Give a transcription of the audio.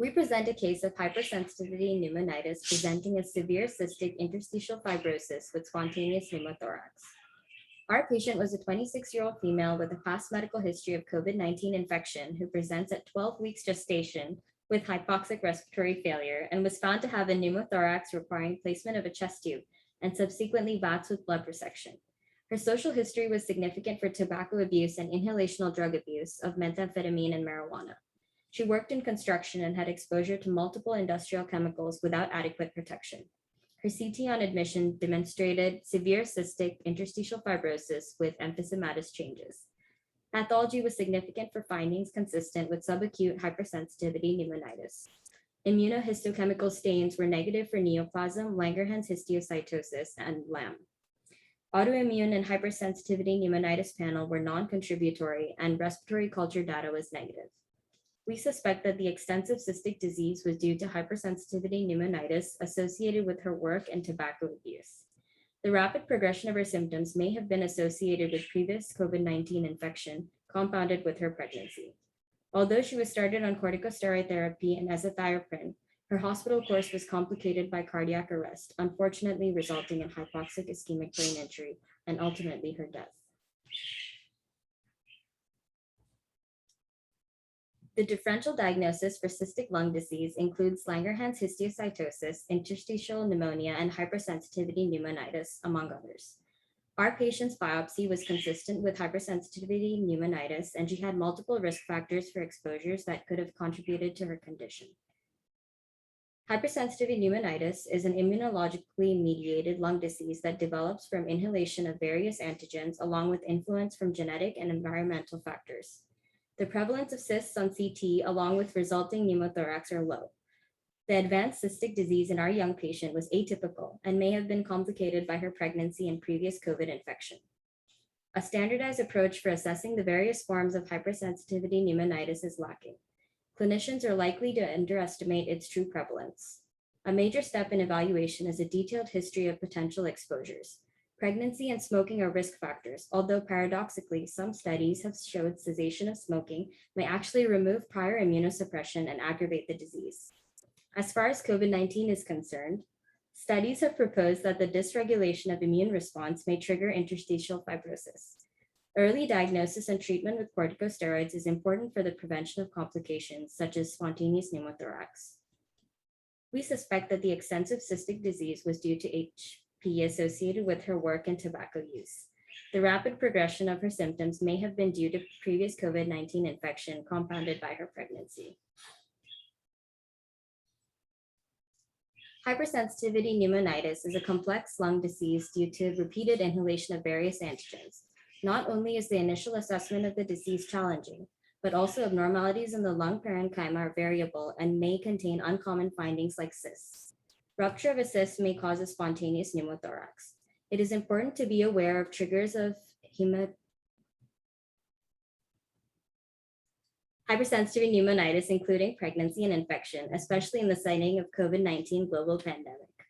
We present a case of hypersensitivity pneumonitis presenting as severe cystic interstitial fibrosis with spontaneous pneumothorax. Our patient was a 26-year-old female with a past medical history of COVID-19 infection who presents at 12 weeks gestation with hypoxic respiratory failure and was found to have a pneumothorax requiring placement of a chest tube and subsequently VATS with blood resection. Her social history was significant for tobacco abuse and inhalational drug abuse of methamphetamine and marijuana. She worked in construction and had exposure to multiple industrial chemicals without adequate protection. Her CT on admission demonstrated severe cystic interstitial fibrosis with emphysematous changes. Pathology was significant for findings consistent with subacute hypersensitivity pneumonitis. Immunohistochemical stains were negative for neoplasm, Langerhans histiocytosis, and LAM. Autoimmune and hypersensitivity pneumonitis panel were non-contributory and respiratory culture data was negative. We suspect that the extensive cystic disease was due to hypersensitivity pneumonitis associated with her work and tobacco abuse. The rapid progression of her symptoms may have been associated with previous COVID-19 infection compounded with her pregnancy. Although she was started on corticosteroid therapy and azathioprine, her hospital course was complicated by cardiac arrest, unfortunately resulting in hypoxic ischemic brain injury and ultimately her death. The differential diagnosis for cystic lung disease includes Langerhans histiocytosis, interstitial pneumonia, and hypersensitivity pneumonitis, among others. Our patient's biopsy was consistent with hypersensitivity pneumonitis, and she had multiple risk factors for exposures that could have contributed to her condition. Hypersensitivity pneumonitis is an immunologically mediated lung disease that develops from inhalation of various antigens along with influence from genetic and environmental factors. The prevalence of cysts on CT along with resulting pneumothorax are low. The advanced cystic disease in our young patient was atypical and may have been complicated by her pregnancy and previous COVID infection. A standardized approach for assessing the various forms of hypersensitivity pneumonitis is lacking. Clinicians are likely to underestimate its true prevalence. A major step in evaluation is a detailed history of potential exposures. Pregnancy and smoking are risk factors, although paradoxically, some studies have showed cessation of smoking may actually remove prior immunosuppression and aggravate the disease. As far as COVID-19 is concerned, studies have proposed that the dysregulation of immune response may trigger interstitial fibrosis. Early diagnosis and treatment with corticosteroids is important for the prevention of complications such as spontaneous pneumothorax. We suspect that the extensive cystic disease was due to HP associated with her work and tobacco use. The rapid progression of her symptoms may have been due to previous COVID-19 infection compounded by her pregnancy. Hypersensitivity pneumonitis is a complex lung disease due to repeated inhalation of various antigens. Not only is the initial assessment of the disease challenging, but also abnormalities in the lung parenchyma are variable and may contain uncommon findings like cysts. Rupture of a cyst may cause a spontaneous pneumothorax. It is important to be aware of triggers of hypersensitivity pneumonitis, including pregnancy and infection, especially in the setting of COVID-19 global pandemic.